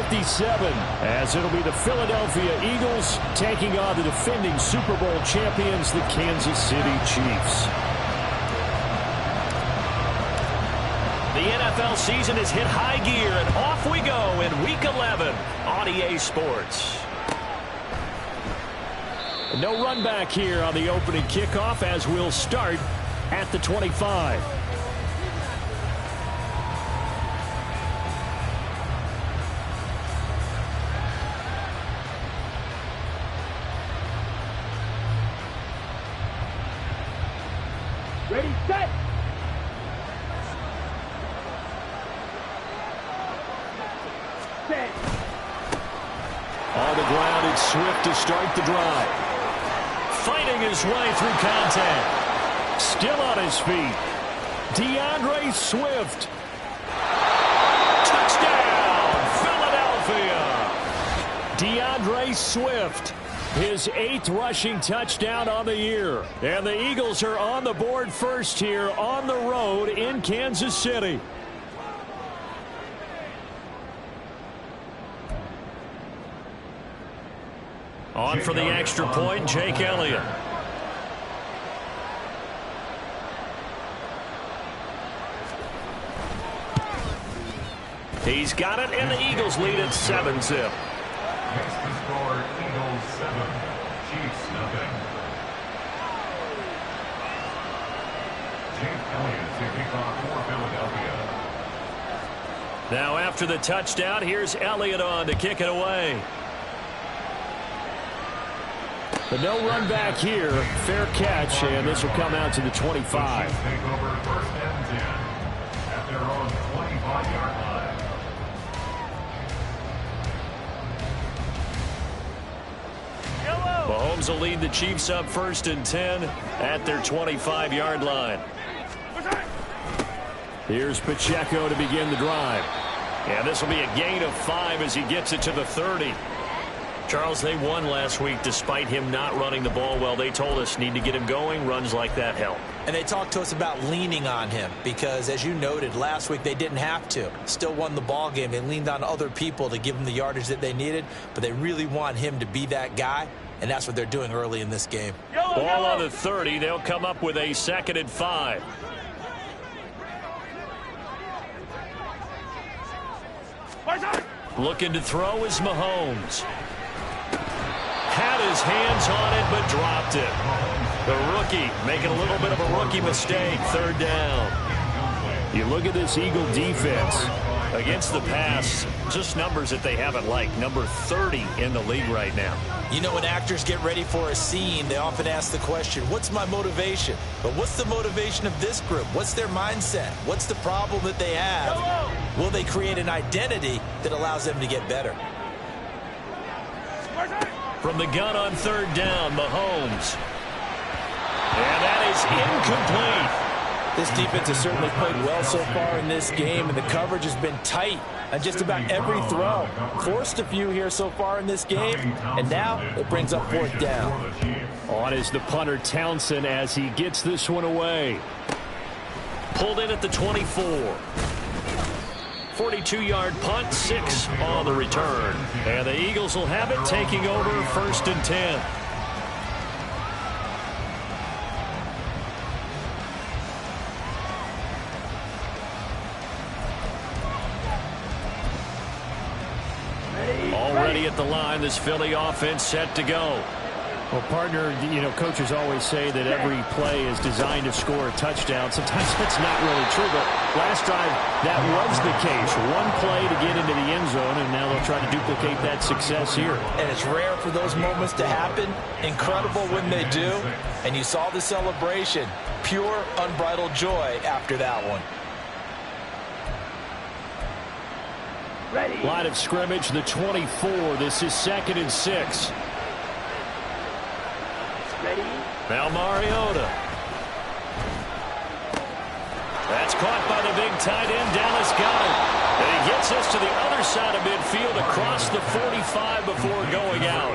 57, as it'll be the Philadelphia Eagles taking on the defending Super Bowl champions, the Kansas City Chiefs. The NFL season has hit high gear, and off we go in Week 11 on EA Sports. No run back here on the opening kickoff, as we'll start at the 25. Ready, set! Set! On the ground, it's Swift to start the drive. Fighting his way through contact. Still on his feet. DeAndre Swift. Touchdown, Philadelphia. DeAndre Swift. His 8th rushing touchdown on the year. And the Eagles are on the board first here on the road in Kansas City. On for the extra point, Jake Elliott. He's got it, and the Eagles lead at 7-zip. Next to score, Eagles 7, Chiefs nothing. Jake Elliott to kick off for Philadelphia. Now after the touchdown, here's Elliott on to kick it away. But no run back here. Fair catch, and this will come out to the 25. The Chiefs take over first and 10 at their own 25-yard line. Mahomes will lead the Chiefs up first and 10 at their 25-yard line. Here's Pacheco to begin the drive. And this will be a gain of 5 as he gets it to the 30. Charles, they won last week despite him not running the ball well. They told us need to get him going. Runs like that help. And they talked to us about leaning on him because, as you noted, last week they didn't have to. Still won the ball game. They leaned on other people to give them the yardage that they needed, but they really want him to be that guy, and that's what they're doing early in this game. Ball on the 30. They'll come up with a 2nd and 5. Looking to throw is Mahomes. Had his hands on it, but dropped it. The rookie making a little bit of a rookie mistake. 3rd down. You look at this Eagle defense. Against the pass, just numbers that they haven't liked. Number 30 in the league right now. You know, when actors get ready for a scene, they often ask the question, what's my motivation? But what's the motivation of this group? What's their mindset? What's the problem that they have? Will they create an identity that allows them to get better? From the gun on 3rd down, Mahomes. And that is incomplete. This defense has certainly played well so far in this game, and the coverage has been tight on just about every throw. Forced a few here so far in this game, and now it brings up 4th down. On is the punter Townsend as he gets this one away. Pulled in at the 24. 42-yard punt, 6 on the return. And the Eagles will have it, taking over 1st and 10. Already at the line, this Philly offense set to go. Well, partner, you know, coaches always say that every play is designed to score a touchdown. Sometimes that's not really true, but last drive, that was the case. One play to get into the end zone, and now they'll try to duplicate that success here. And it's rare for those moments to happen. Incredible when they do. And you saw the celebration. Pure, unbridled joy after that one. Ready. Line of scrimmage, the 24. This is 2nd and 6. Ready. Now Mariota. That's caught by the big tight end. Dallas got it. And he gets us to the other side of midfield across the 45 before going out.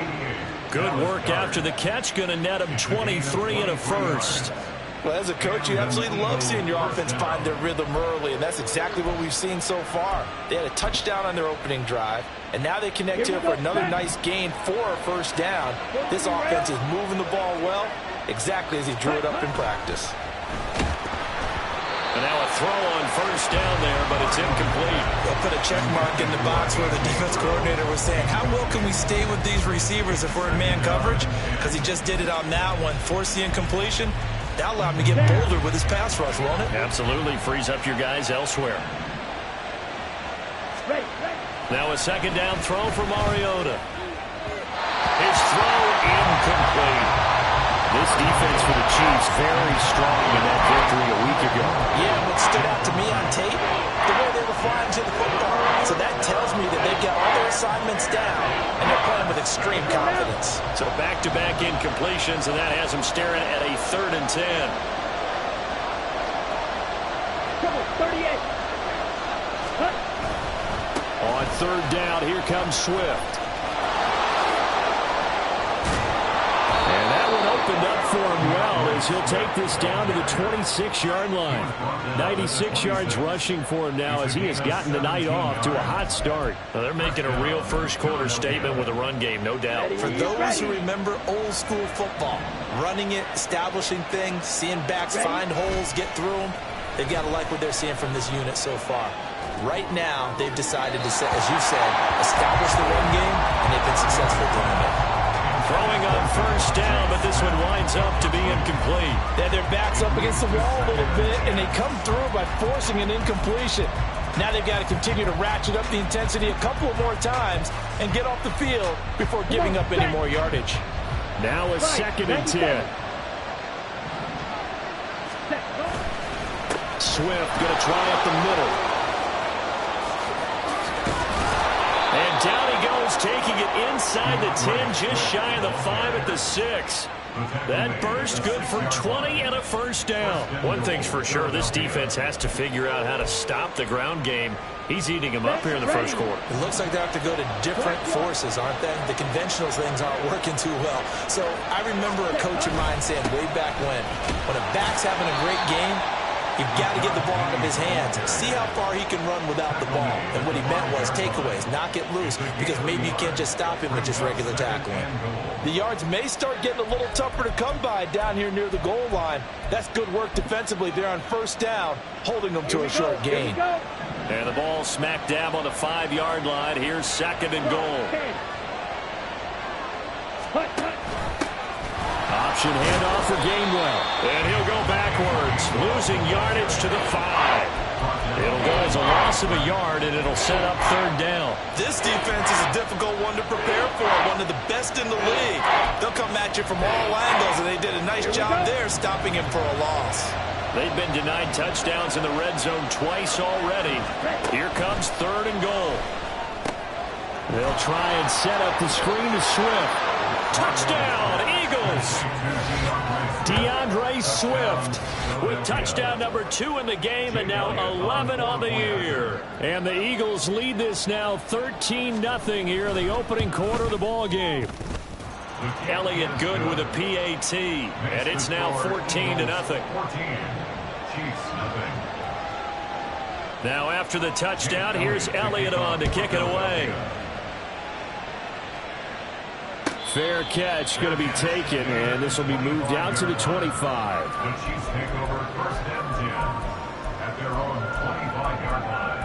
Good work after the catch. Going to net him 23 and a 1st. Well, as a coach, you absolutely love seeing your offense find their rhythm early, and that's exactly what we've seen so far. They had a touchdown on their opening drive, and now they connect here for another nice gain for a first down. This offense is moving the ball well, exactly as he drew it up in practice. And now a throw on first down there, but it's incomplete. They'll put a check mark in the box where the defense coordinator was saying, how well can we stay with these receivers if we're in man coverage? Because he just did it on that one, forced the incompletion. That allowed him to get bolder with his pass rush, won't it? Absolutely. Frees up your guys elsewhere. Now a second down throw for Mariota. His throw incomplete. This defense for the Chiefs very strong in that victory a week ago. Yeah, what stood out to me on tape, the way they were flying to the football. So that tells me that they've got all their assignments down, and they're playing with extreme confidence. So back-to-back incompletions, and that has them staring at a 3rd and 10. 38. On 3rd down, here comes Swift. And that one opened up for him well as he'll take this down to the 26-yard line. 96 yards rushing for him now as he has gotten the night off to a hot start. Well, they're making a real first-quarter statement with a run game, no doubt. For those who remember old-school football, running it, establishing things, seeing backs find holes, get through them, they've got to like what they're seeing from this unit so far. Right now, they've decided to, as you said, establish the run game, and they've been successful doing it. Throwing on first down, but this one winds up to be incomplete. They had their backs up against the wall a little bit, and they come through by forcing an incompletion. Now they've got to continue to ratchet up the intensity a couple of more times and get off the field before giving up any more yardage. Now a 2nd and 10. Swift going to try up the middle. And down he goes, taking it inside the 10, just shy of the 5 at the 6. That burst good for 20 and a first down. One thing's for sure, this defense has to figure out how to stop the ground game. He's eating him up here in the first quarter. It looks like they have to go to different forces, aren't they? The conventional things aren't working too well. So I remember a coach of mine saying way back when a back's having a great game, you've got to get the ball out of his hands. See how far he can run without the ball. And what he meant was takeaways, knock it loose, because maybe you can't just stop him with just regular tackling. The yards may start getting a little tougher to come by down here near the goal line. That's good work defensively there on first down, holding them to a short gain. And the ball smack dab on the 5-yard line. Here's 2nd and goal. Option handoff for Gainwell. And he'll go backwards, losing yardage to the 5. It'll go as a loss of a yard, and it'll set up 3rd down. This defense is a difficult one to prepare for, one of the best in the league. They'll come at you from all angles, and they did a nice job there stopping him for a loss. They've been denied touchdowns in the red zone twice already. Here comes 3rd and goal. They'll try and set up the screen to Swift. Touchdown, Eagles! DeAndre Swift with touchdown number 2 in the game, and now 11 on the year. And the Eagles lead this now 13-0 here in the opening quarter of the ball game. Elliott good with a PAT, and it's now 14-0. Now after the touchdown, here's Elliott on to kick it away. Fair catch going to be taken, and this will be moved out to the 25. The Chiefs take over 1st and 10 at their own 25-yard line.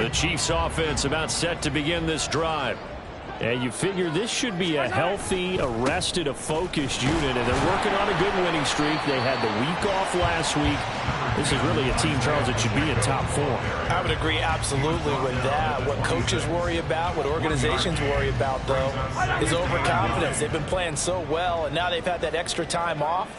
The Chiefs offense about set to begin this drive. And you figure this should be a healthy, arrested, a focused unit, and they're working on a good winning streak. They had the week off last week. This is really a team, Charles, that should be in top form. I would agree absolutely with that. What coaches worry about, what organizations worry about, though, is overconfidence. They've been playing so well, and now they've had that extra time off.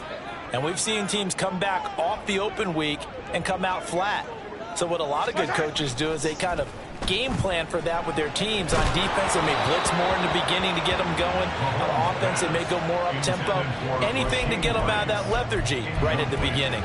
And we've seen teams come back off the open week and come out flat. So what a lot of good coaches do is they kind of game plan for that with their teams. On defense, they may blitz more in the beginning to get them going. On offense, they may go more up-tempo. Anything to get them out of that lethargy right at the beginning.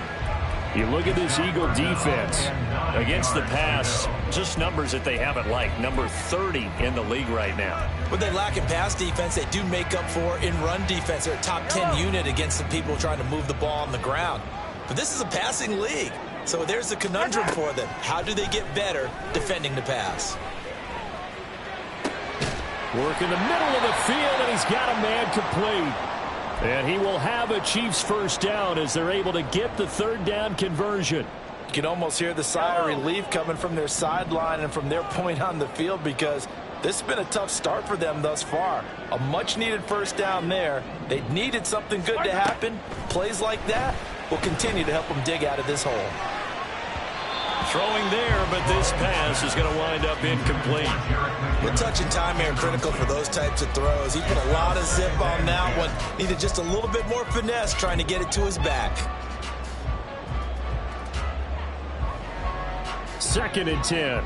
You look at this Eagle defense. Against the pass, just numbers that they haven't liked. Number 30 in the league right now. What they lack in pass defense, they do make up for in run defense. They're a top 10 unit against the people trying to move the ball on the ground. But this is a passing league. So there's the conundrum for them. How do they get better defending the pass? Work in the middle of the field, and he's got a man complete. And he will have a Chiefs first down as they're able to get the third down conversion. You can almost hear the sigh of relief coming from their sideline and from their point on the field, because this has been a tough start for them thus far. A much-needed first down there. They needed something good to happen. Plays like that will continue to help them dig out of this hole. Throwing there, but this pass is going to wind up incomplete. The touch and time are critical for those types of throws. He put a lot of zip on that one. Needed just a little bit more finesse trying to get it to his back. 2nd and 10.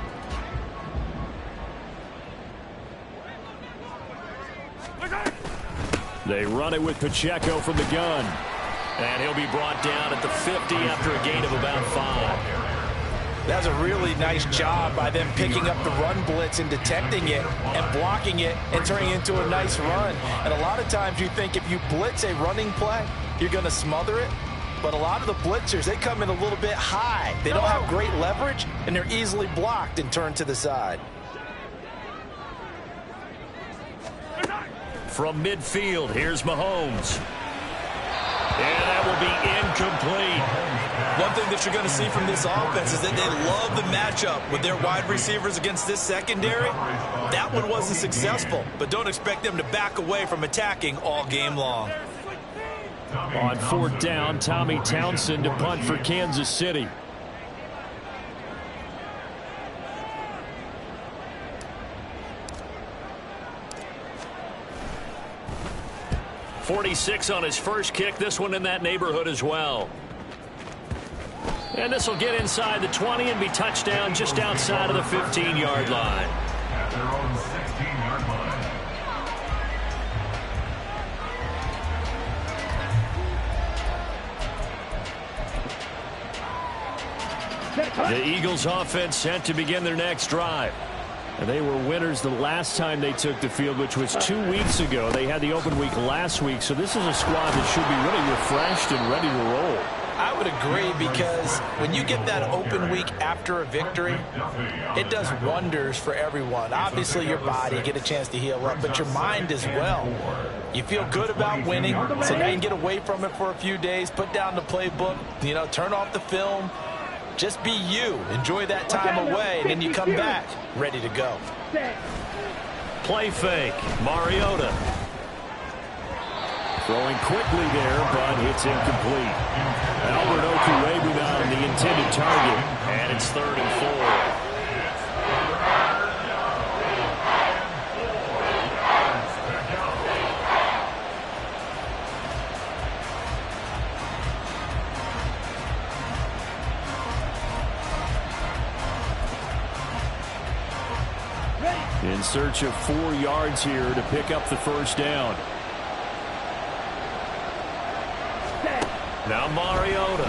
They run it with Pacheco from the gun. And he'll be brought down at the 50 after a gain of about 5. That's a really nice job by them picking up the run blitz and detecting it and blocking it and turning it into a nice run. And a lot of times you think if you blitz a running play, you're going to smother it. But a lot of the blitzers, they come in a little bit high. They don't have great leverage, and they're easily blocked and turned to the side. From midfield, here's Mahomes. And that will be incomplete. One thing that you're going to see from this offense is that they love the matchup with their wide receivers against this secondary. That one wasn't successful, but don't expect them to back away from attacking all game long. On 4th down, Tommy Townsend to punt for Kansas City. .46 on his first kick. This one in that neighborhood as well. And this will get inside the 20 and be touchdown just outside of the 15-yard line. At their own 16-yard line. The Eagles offense set to begin their next drive. And they were winners the last time they took the field, which was 2 weeks ago. They had the open week last week, so this is a squad that should be really refreshed and ready to roll. I would agree, because when you get that open week after a victory, it does wonders for everyone. Obviously, your body, get a chance to heal up, but your mind as well. You feel good about winning, so now you can get away from it for a few days, put down the playbook, turn off the film. Just be you. Enjoy that time away, and then you come back ready to go. Play fake. Mariota. Throwing quickly there, but it's incomplete. Albert Okwuegbunam on the intended target. And it's 3rd and 4. In search of 4 yards here to pick up the first down. Now Mariota.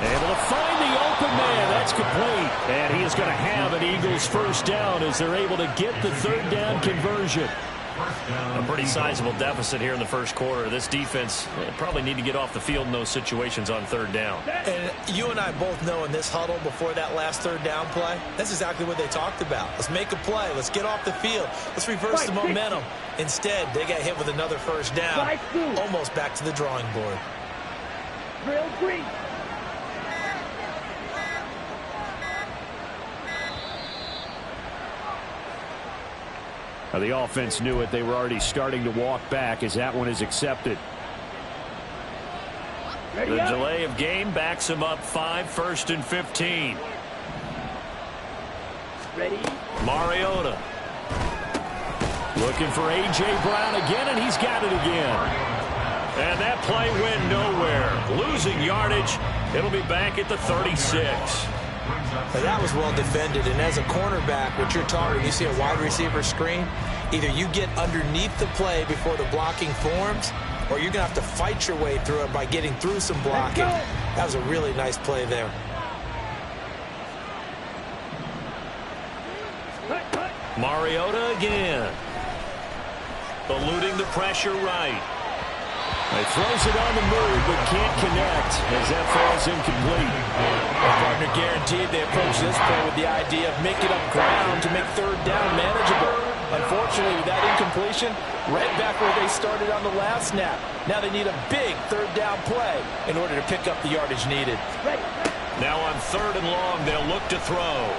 Able to find the open man. That's complete. And he is going to have an Eagles first down as they're able to get the third down conversion. A pretty sizable deficit here in the first quarter. This defense probably need to get off the field in those situations on 3rd down. And you and I both know in this huddle before that last 3rd down play, that's exactly what they talked about. Let's make a play. Let's get off the field. Let's reverse the momentum. Instead, they got hit with another first down. Almost back to the drawing board. Real green. The offense knew it. They were already starting to walk back as that one is accepted. The delay of game backs him up 5, 1st and 15. Ready? Mariota. Looking for A.J. Brown again, and he's got it again. And that play went nowhere. Losing yardage. It'll be back at the 36. That was well defended, and as a cornerback, what you're taught when you see a wide receiver screen, either you get underneath the play before the blocking forms, or you're going to have to fight your way through it by getting through some blocking. That was a really nice play there. Mariota again. Eluding the pressure right. He throws it on the move, but can't connect as that falls incomplete. Partner guaranteed they approach this play with the idea of making up ground to make third down manageable. Unfortunately, with that incompletion, right back where they started on the last snap. Now they need a big third down play in order to pick up the yardage needed. Now on 3rd and long, they'll look to throw.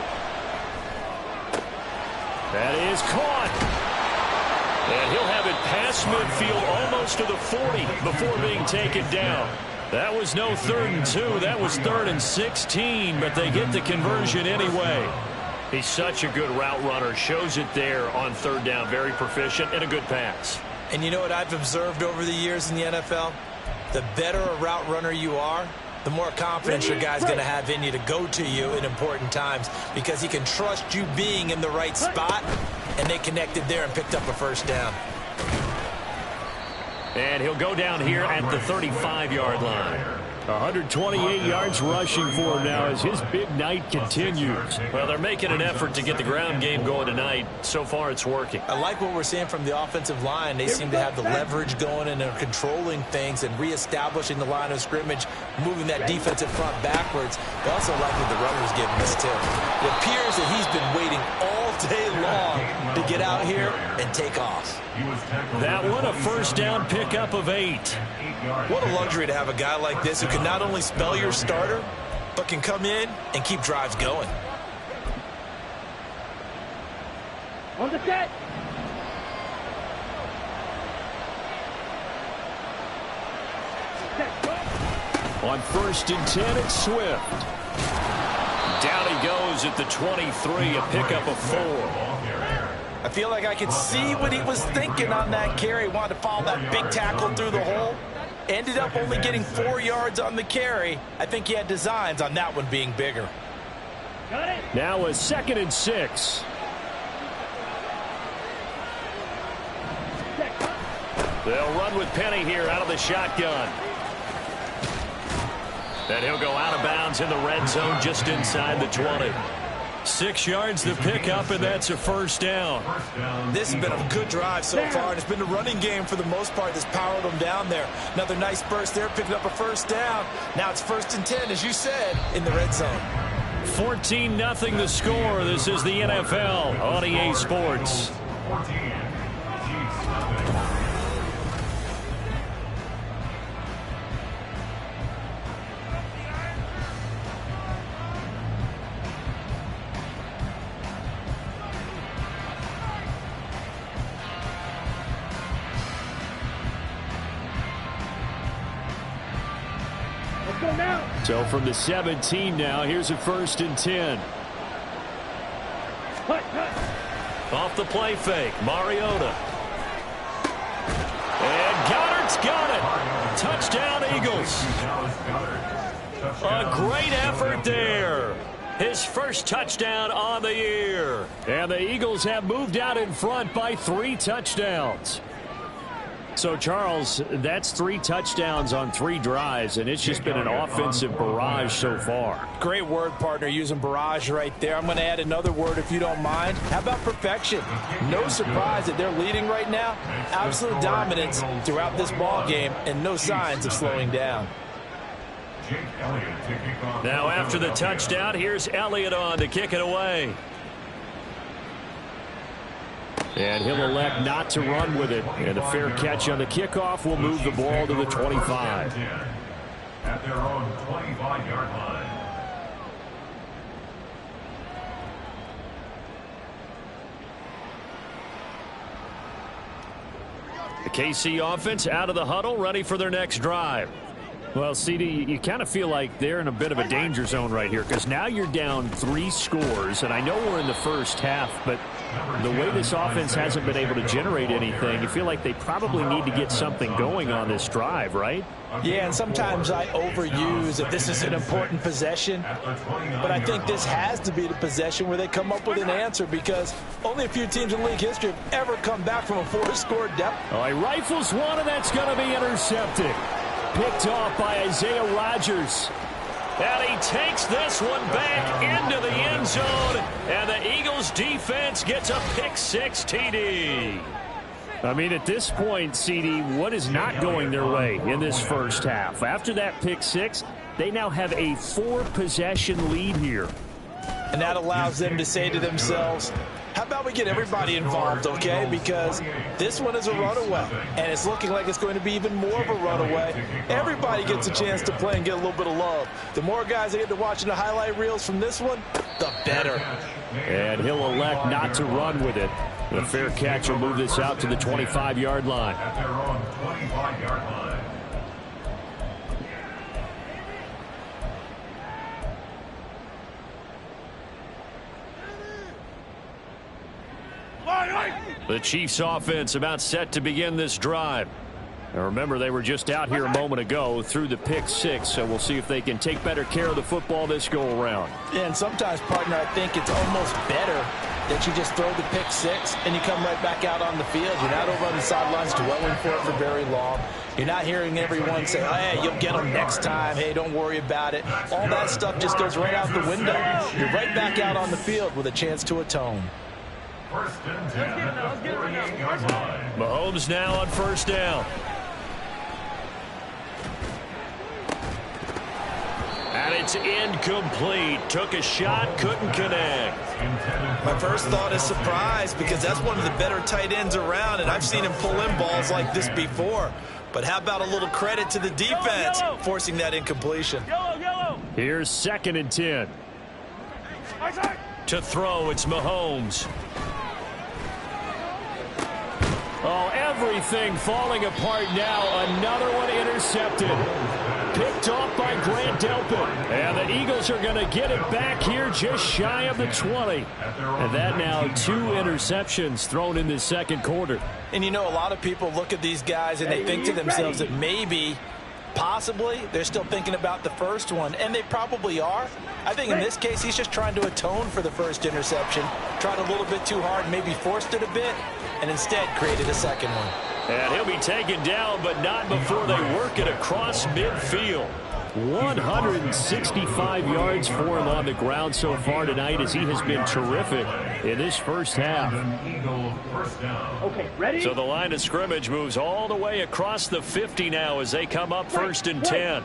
That is caught. And he'll have it past midfield almost to the 40 before being taken down. That was no 3rd and 2. That was 3rd and 16, but they get the conversion anyway. He's such a good route runner. Shows it there on 3rd down. Very proficient and a good pass. And you know what I've observed over the years in the NFL? The better a route runner you are, the more confidence your guy's going to have in you to go to you in important times because he can trust you being in the right spot, and they connected there and picked up a first down. And he'll go down here at the 35-yard line. 128 yards rushing for him now as his big night continues. Well, they're making an effort to get the ground game going tonight. So far, it's working. I like what we're seeing from the offensive line. They seem to have the leverage going and are controlling things and reestablishing the line of scrimmage, moving that defensive front backwards. They also like what the runner's giving us, too. It appears that he's been waiting all day long to get out here and take off. That one, a first down pickup of 8. What a luxury to have a guy like this who can not only spell your starter, but can come in and keep drives going. On the set. On 1st and 10, it's Swift. Down he goes at the 23, a pickup of 4. I feel like I could see what he was thinking on that carry. Wanted to follow that big tackle through the hole. Ended up only getting 4 yards on the carry. I think he had designs on that one being bigger. Got it. Now a 2nd and 6. They'll run with Penny here out of the shotgun. Then he'll go out of bounds in the red zone just inside the 20. 6 yards the pickup, and that's a first down. This has been a good drive so far, and it's been the running game for the most part that's powered them down there. Another nice burst there, picking up a first down. Now it's 1st and 10, as you said, in the red zone. 14-0 the score. This is the NFL on EA Sports. 14. So from the 17 now, here's a 1st and 10. Off the play fake, Mariota. And Goddard's got it. Touchdown, Eagles. A great effort there. His first touchdown on the year. And the Eagles have moved out in front by 3 touchdowns. So, Charles, that's 3 touchdowns on 3 drives, and it's just been an offensive barrage so far. Great word, partner, using barrage right there. I'm going to add another word if you don't mind. How about perfection? No surprise that they're leading right now. Absolute dominance throughout this ball game and no signs of slowing down. Now after the touchdown, here's Elliott on to kick it away. And he'll elect not to run with it. And a fair catch on the kickoff will move the ball to the 25. At their own 25-yard line. The KC offense out of the huddle, ready for their next drive. Well, CD, you kind of feel like they're in a bit of a danger zone right here because now you're down 3 scores, and I know we're in the first half, but the way this offense hasn't been able to generate anything, you feel like they probably need to get something going on this drive, right? Yeah, and sometimes I overuse if this is an important possession, but I think this has to be the possession where they come up with an answer, because only a few teams in league history have ever come back from a 4-score deficit. Oh, he rifles one, and that's going to be intercepted. Picked off by Isaiah Rodgers. And he takes this one back into the end zone, and the Eagles defense gets a pick-6 TD. I mean, at this point, CD, what is not going their way in this first half? After that pick-6, they now have a 4-possession lead here. And that allows them to say to themselves, how about we get everybody involved, okay? Because this one is a runaway, and it's looking like it's going to be even more of a runaway. Everybody gets a chance to play and get a little bit of love. The more guys that get to watching the highlight reels from this one, the better. And he'll elect not to run with it. The fair catch will move this out to the 25-yard line. At their own 25-yard line. The Chiefs offense about set to begin this drive. Now remember, they were just out here a moment ago through the pick-6, so we'll see if they can take better care of the football this go-around. And sometimes, partner, I think it's almost better that you just throw the pick-6 and you come right back out on the field. You're not over on the sidelines dwelling for it for very long. You're not hearing everyone say, oh, hey, you'll get them next time. Hey, don't worry about it. All that stuff just goes right out the window. You're right back out on the field with a chance to atone. First and 10 at the 48-yard line. Mahomes now on first down. And it's incomplete. Took a shot, couldn't connect. My first thought is surprise, because that's one of the better tight ends around, and I've seen him pull in balls like this before. But how about a little credit to the defense forcing that incompletion? Here's 2nd and 10. To throw, it's Mahomes. Oh, everything falling apart now. Another one intercepted. Picked off by Grant Delpit. And the Eagles are going to get it back here just shy of the 20. And that now 2 interceptions thrown in the second quarter. And you know, a lot of people look at these guys and they think to themselves that maybe, possibly, they're still thinking about the first one. And they probably are. I think in this case, he's just trying to atone for the first interception. Tried a little bit too hard, maybe forced it a bit, and instead created a second one. And he'll be taken down, but not before they work it across midfield. 165 yards for him on the ground so far tonight, as he has been terrific in this first half. Okay, ready? So the line of scrimmage moves all the way across the 50 now as they come up 1st and 10.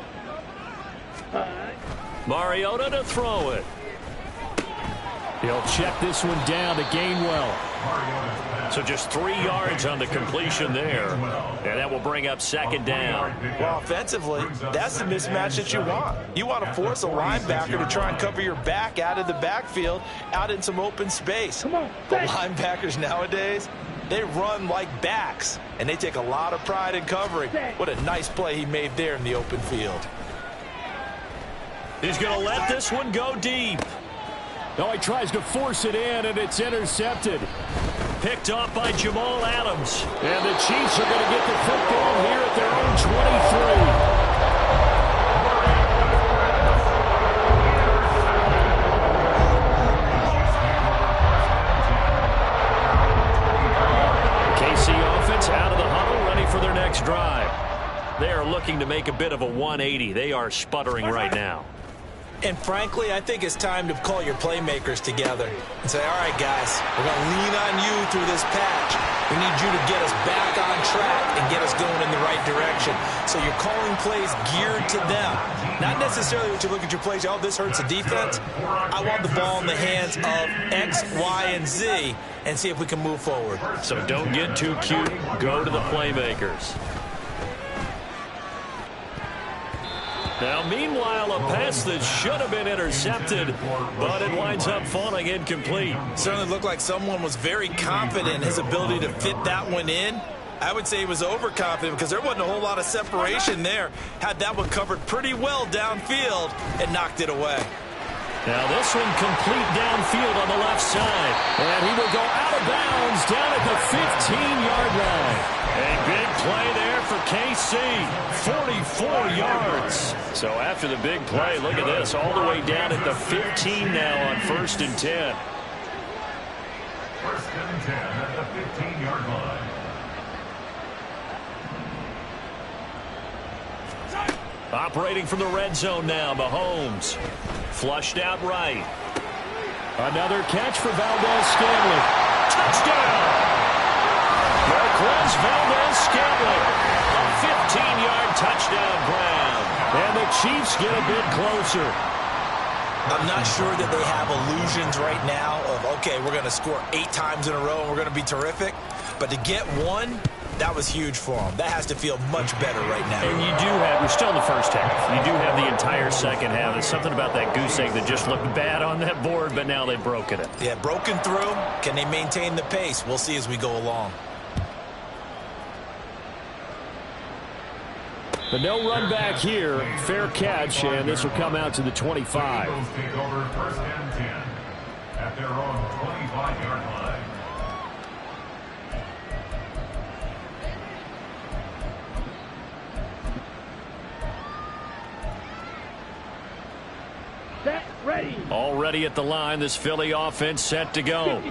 Mariota to throw it. He'll check this one down to Gainwell. So just 3 yards on the completion there. And that will bring up 2nd down. Well, offensively, that's the mismatch that you want. You want to force a linebacker to try and cover your back out of the backfield, out in some open space. The linebackers nowadays, they run like backs, and they take a lot of pride in covering. What a nice play he made there in the open field. He's going to let this one go deep. Oh, he tries to force it in, and it's intercepted. Picked off by Jamal Adams. And the Chiefs are going to get the football here at their own 23. KC offense out of the huddle, ready for their next drive. They are looking to make a bit of a 180. They are sputtering right now. And frankly, I think it's time to call your playmakers together and say, all right, guys, we're going to lean on you through this patch. We need you to get us back on track and get us going in the right direction. So you're calling plays geared to them. Not necessarily what you look at your plays, oh, this hurts the defense. I want the ball in the hands of X, Y, and Z and see if we can move forward. So don't get too cute. Go to the playmakers. Now, meanwhile, a pass that should have been intercepted, but it winds up falling incomplete. Certainly looked like someone was very confident in his ability to fit that one in. I would say he was overconfident because there wasn't a whole lot of separation there. Had that one covered pretty well downfield and knocked it away. Now this one complete downfield on the left side. And he will go out of bounds down at the 15-yard line. A big play there for KC. 44 yards. So after the big play, look at this. All the way down at the 15 now on 1st and 10. 1st and 10 at the 15-yard line. Operating from the red zone now, Mahomes. Flushed out right. Another catch for Valdez-Scantling. Touchdown! Marquez Valdez-Scantling. A 15-yard touchdown grab. And the Chiefs get a bit closer. I'm not sure that they have illusions right now of, okay, we're going to score 8 times in a row and we're going to be terrific. But to get one, that was huge for them. That has to feel much better right now. And you do have, we're still in the first half. You do have the entire second half. There's something about that goose egg that just looked bad on that board, but now they've broken it. Yeah, broken through. Can they maintain the pace? We'll see as we go along. But no run back here. Fair catch, and this will come out to the 25. Eagles take over 1st and 10 at their own 25-yard line. Set, ready. Already at the line, this Philly offense set to go.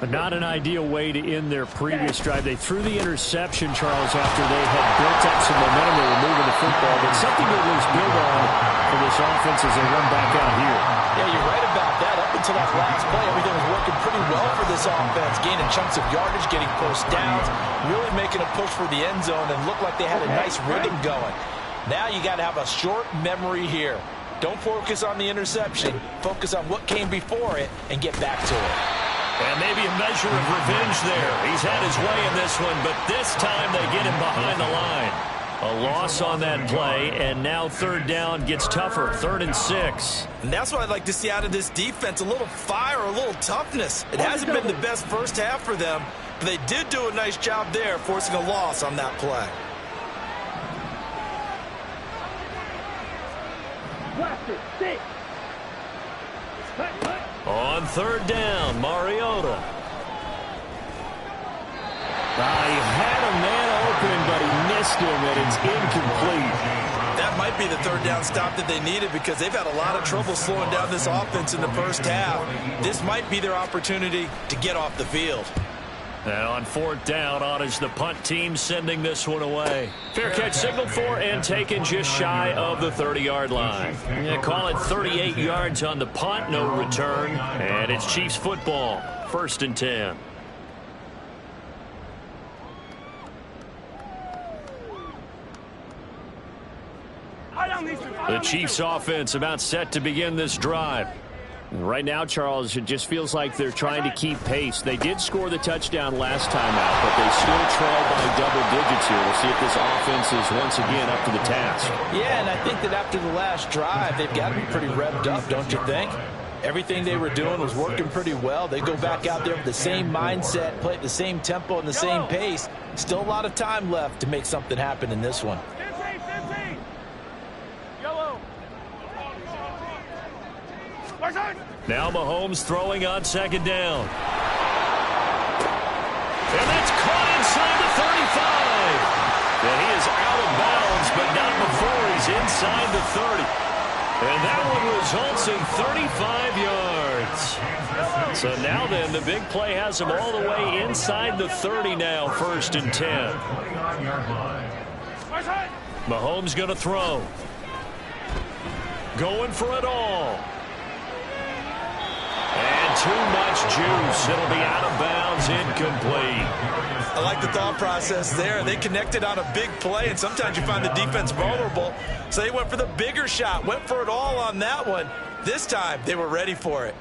But not an ideal way to end their previous drive. They threw the interception, Charles, after they had built up some momentum. They were moving the football, but something to at least build on for this offense as they run back out here. Yeah, you're right about that. Up until that last play, everything was working pretty well for this offense. Gaining chunks of yardage, getting first downs, really making a push for the end zone, and looked like they had a nice rhythm going. Now you got to have a short memory here. Don't focus on the interception. Focus on what came before it and get back to it. And maybe a measure of revenge there. He's had his way in this one, but this time they get him behind the line. A loss on that play, and now 3rd down gets tougher. 3rd and 6. And that's what I'd like to see out of this defense. A little fire, a little toughness. It hasn't been the best first half for them, but they did do a nice job there, forcing a loss on that play. On 3rd down, Mariota. He had a man open, but he missed him, and it's incomplete. That might be the 3rd down stop that they needed because they've had a lot of trouble slowing down this offense in the first half. This might be their opportunity to get off the field. And on 4th down, on is the punt team sending this one away. Fair catch signaled for and taken just shy of the 30-yard line. Yeah, call it 38 yards on the punt, no return. And it's Chiefs football, 1st and 10. The Chiefs offense about set to begin this drive. Right now, Charles, it just feels like they're trying to keep pace. They did score the touchdown last time out, but they still trail by double digits here. We'll see if this offense is once again up to the task. Yeah, and I think that after the last drive, they've got to be pretty revved up, don't you think? Everything they were doing was working pretty well. They go back out there with the same mindset, play at the same tempo and the same pace. Still a lot of time left to make something happen in this one. Now Mahomes throwing on 2nd down. And that's caught inside the 35. And he is out of bounds, but not before he's inside the 30. And that one results in 35 yards. So now then, the big play has him all the way inside the 30 now, 1st and 10. Mahomes going to throw. Going for it all. And too much juice. It'll be out of bounds, incomplete. I like the thought process there. They connected on a big play, and sometimes you find the defense vulnerable. So they went for the bigger shot, went for it all on that one. This time, they were ready for it.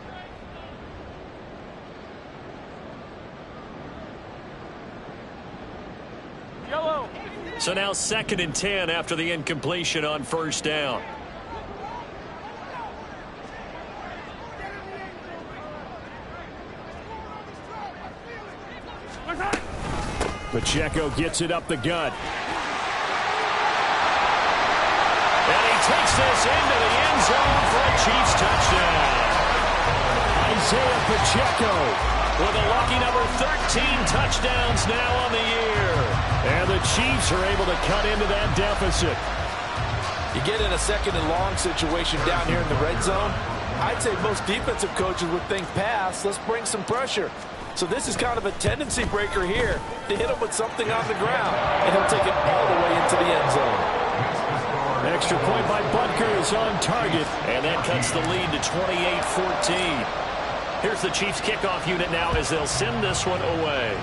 So now 2nd and 10 after the incompletion on 1st down. Pacheco gets it up the gut. And he takes this into the end zone for a Chiefs touchdown. Isaiah Pacheco with a lucky number 13 touchdowns now on the year. And the Chiefs are able to cut into that deficit. You get in a second and long situation down here in the red zone. I'd say most defensive coaches would think pass. Let's bring some pressure. So this is kind of a tendency breaker here to hit him with something on the ground. And he'll take it all the way into the end zone. Extra point by Butker is on target. And that cuts the lead to 28-14. Here's the Chiefs kickoff unit now as they'll send this one away.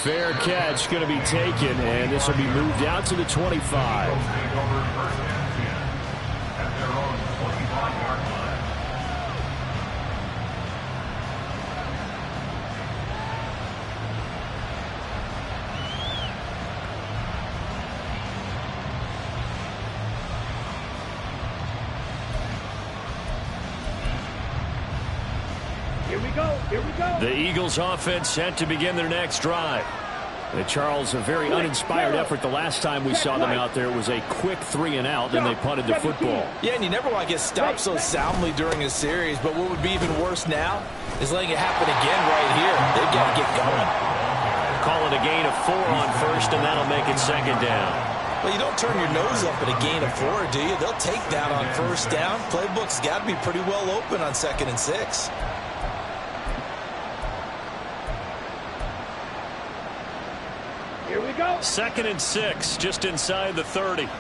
Fair catch going to be taken, and this will be moved out to the 25. Here we go. The Eagles offense set to begin their next drive. Charles, a very uninspired effort the last time we saw them out there. It was a quick 3-and-out, and they punted the football. Yeah, and you never want to get stopped so soundly during a series, but what would be even worse now is letting it happen again right here. They've got to get going. Call it a gain of 4 on first, and that'll make it second down. Well, you don't turn your nose up at a gain of 4, do you? They'll take that on first down. Playbook's got to be pretty well open on 2nd and 6. Here we go. 2nd and 6, just inside the 30. Open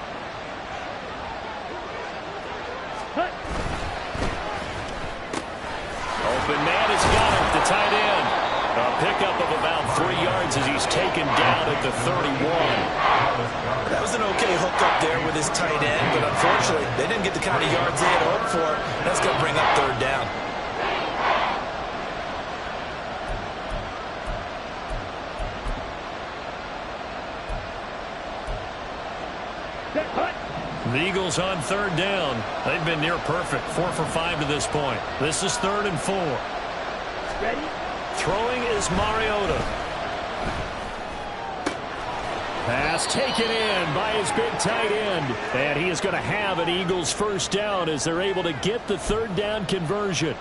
man has got it, the tight end. A pickup of about 3 yards as he's taken down at the 31. That was an okay hookup there with his tight end, but unfortunately, they didn't get the kind of yards they had hoped for. That's going to bring up 3rd down. The Eagles on 3rd down. They've been near perfect. 4 for 5 to this point. This is 3rd and 4. Ready? Throwing is Mariota. Pass taken in by his big tight end. And he is going to have an Eagles first down as they're able to get the 3rd down conversion.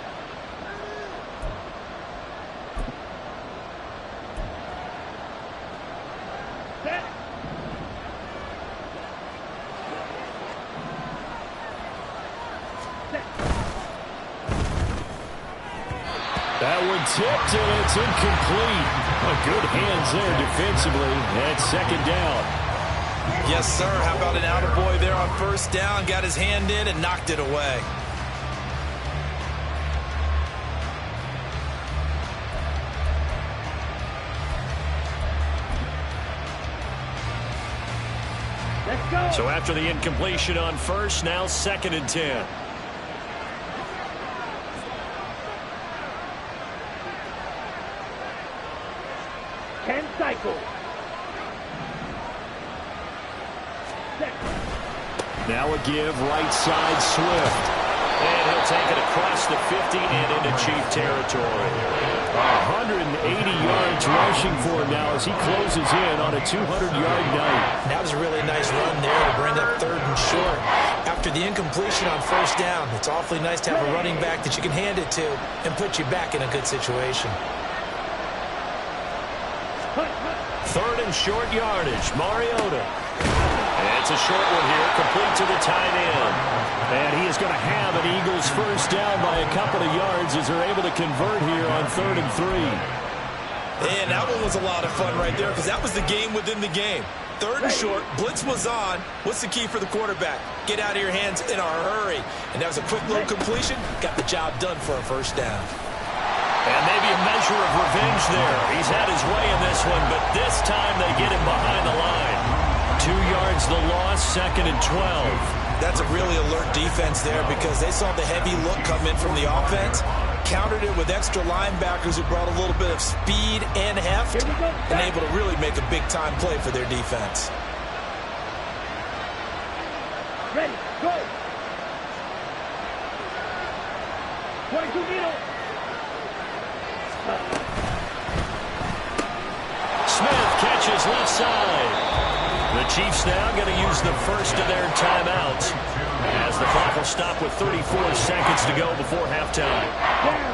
That one tipped, and it's incomplete. Good hands there defensively at 2nd down. Yes, sir. How about an attaboy there on 1st down? Got his hand in and knocked it away. Let's go. So after the incompletion on 1st, now 2nd and 10. Cycle. Now a give right side Swift. And he'll take it across the 50 and into Chief territory. 180 yards rushing for him now as he closes in on a 200-yard night. That was a really nice run there to bring up 3rd and short. After the incompletion on 1st down, it's awfully nice to have a running back that you can hand it to and put you back in a good situation. 3rd and short yardage. Mariota. And it's a short one here, complete to the tight end. And he is going to have an Eagles first down by a couple of yards as they're able to convert here on 3rd and 3. And that one was a lot of fun right there because that was the game within the game. 3rd and short, blitz was on. What's the key for the quarterback? Get out of your hands in a hurry. And that was a quick little completion. Got the job done for a first down. And maybe a measure of revenge there. He's had his way in this one, but this time they get him behind the line. 2 yards the loss, 2nd and 12. That's a really alert defense there because they saw the heavy look come in from the offense, countered it with extra linebackers who brought a little bit of speed and heft, and able to really make a big-time play for their defense. Ready, go. 22 middle. Smith catches left side. The Chiefs now going to use the first of their timeouts. As the clock will stop with 34 seconds to go before halftime.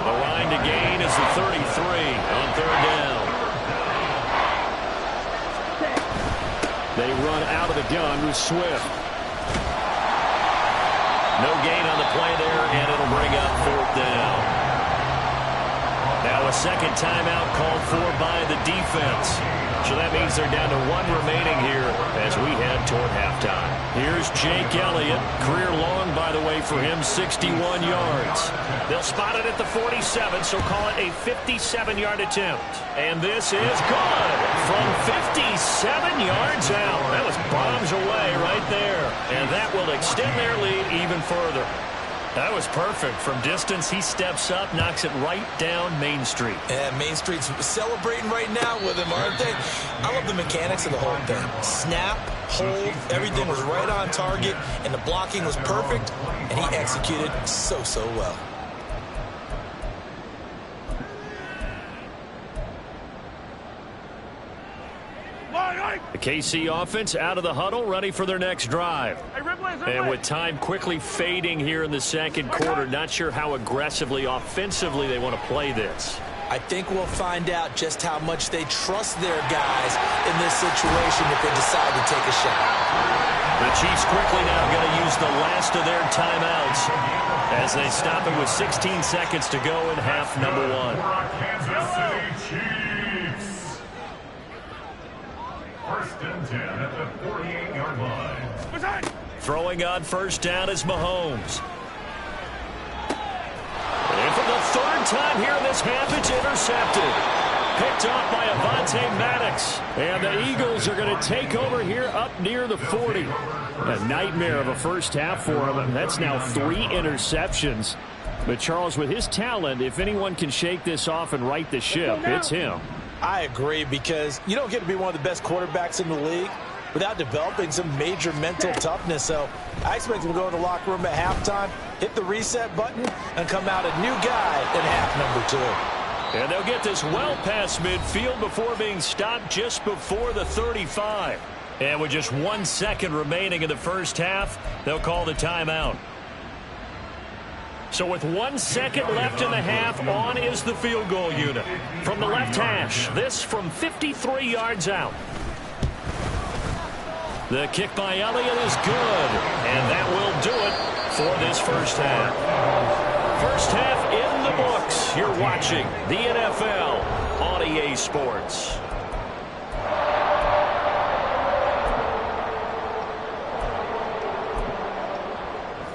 The line to gain is the 33 on third down. They run out of the gun with Swift. No gain on the play there, and it'll bring up fourth down. Now a second timeout called for by the defense. So that means they're down to one remaining here as we head toward halftime. Here's Jake Elliott. Career long, by the way, for him, 61 yards. They'll spot it at the 47, so call it a 57-yard attempt. And this is good from 57 yards out. That was bombs away right there. And that will extend their lead even further. That was perfect. From distance, he steps up, knocks it right down Main Street. And Main Street's celebrating right now with him, aren't they? I love the mechanics of the whole thing. Snap, hold, everything was right on target, and the blocking was perfect, and he executed so well. The KC offense out of the huddle, ready for their next drive. And with time quickly fading here in the second quarter, not sure how aggressively, offensively they want to play this. I think we'll find out just how much they trust their guys in this situation if they decide to take a shot. The Chiefs quickly now going to use the last of their timeouts as they stop it with 16 seconds to go in half number one. Kansas City Chiefs. First and 10 at the 48-yard line. Throwing on first down is Mahomes. And for the third time here in this half, it's intercepted. Picked off by Avonte Maddox. And the Eagles are going to take over here up near the 40. A nightmare of a first half for him. That's now 3 interceptions. But Charles, with his talent, if anyone can shake this off and right the ship, it's him. I agree, because you don't get to be one of the best quarterbacks in the league without developing some major mental toughness. So I expect him to go in the locker room at halftime, hit the reset button, and come out a new guy in half number 2. And they'll get this well past midfield before being stopped just before the 35. And with just 1 second remaining in the first half, they'll call the timeout. So with 1 second left in the half, on is the field goal unit. From the left hash, this from 53 yards out. The kick by Elliott is good, and that will do it for this first half. First half in the books. You're watching the NFL on EA Sports.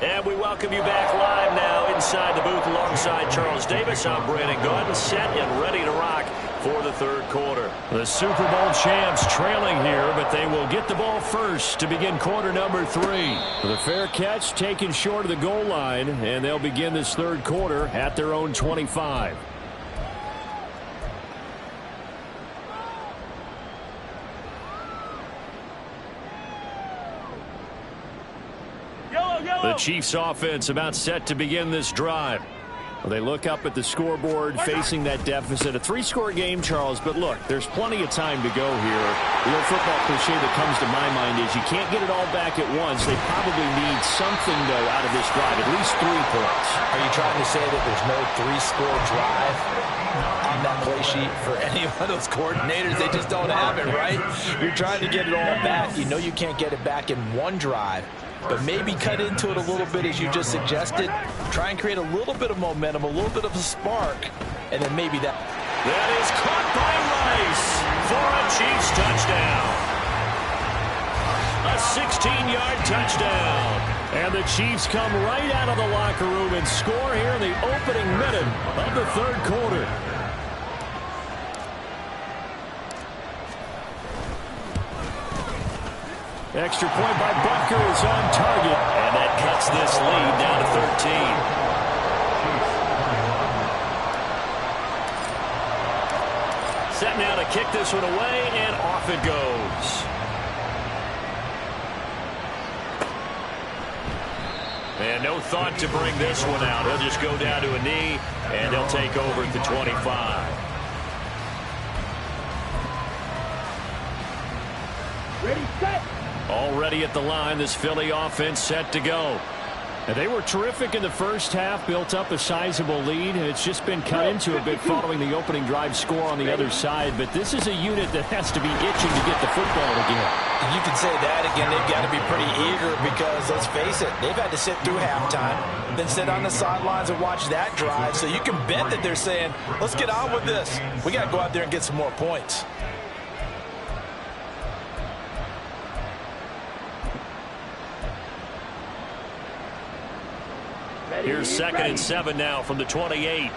And we welcome you back live now inside the booth alongside Charles Davis. I'm Brandon Gordon, set and ready to rock for the third quarter. The Super Bowl champs trailing here, but they will get the ball first to begin quarter number 3. The fair catch taken short of the goal line, and they'll begin this third quarter at their own 25. The Chiefs offense about set to begin this drive. Well, they look up at the scoreboard facing that deficit. A 3-score game, Charles, but look, there's plenty of time to go here. The old football cliche that comes to my mind is you can't get it all back at once. They probably need something, though, out of this drive, at least 3 points. Are you trying to say that there's no 3-score drive on that play sheet for any of those coordinators? They just don't have it, right? You're trying to get it all back. You know you can't get it back in one drive. But maybe cut into it a little bit, as you just suggested. Try and create a little bit of momentum, a little bit of a spark, and then maybe that. That is caught by Rice for a Chiefs touchdown. A 16-yard touchdown. And the Chiefs come right out of the locker room and score here in the opening minute of the third quarter. Extra point by Butker is on target, and that cuts this lead down to 13. Set now to kick this one away, and off it goes. And no thought to bring this one out. He'll just go down to a knee, and they'll take over at the 25. Ready, set. Already at the line, this Philly offense set to go. And they were terrific in the first half, built up a sizable lead. It's just been cut into a bit following the opening drive score on the other side. But this is a unit that has to be itching to get the football again. You can say that again. They've got to be pretty eager because, let's face it, they've had to sit through halftime, then sit on the sidelines and watch that drive. So you can bet that they're saying, let's get on with this. We got to go out there and get some more points. Here's 2nd and 7 now from the 28.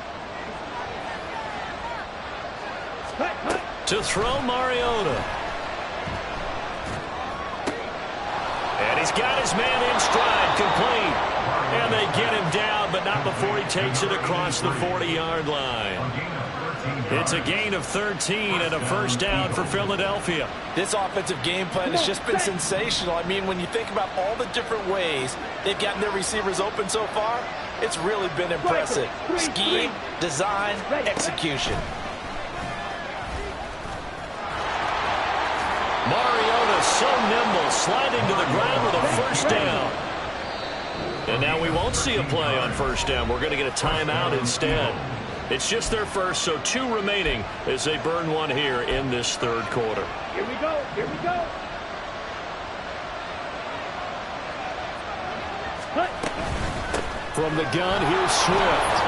To throw, Mariota. And he's got his man in stride, complete. And they get him down, but not before he takes it across the 40-yard line. It's a gain of 13 and a first down for Philadelphia. This offensive game plan has just been sensational. I mean, when you think about all the different ways they've gotten their receivers open so far, it's really been impressive. Scheme, design, execution. Mariota so nimble, sliding to the ground with a first down. And now we won't see a play on first down. We're going to get a timeout instead. It's just their first, so 2 remaining as they burn one here in this third quarter. Here we go. Here we go. From the gun, here's Swift.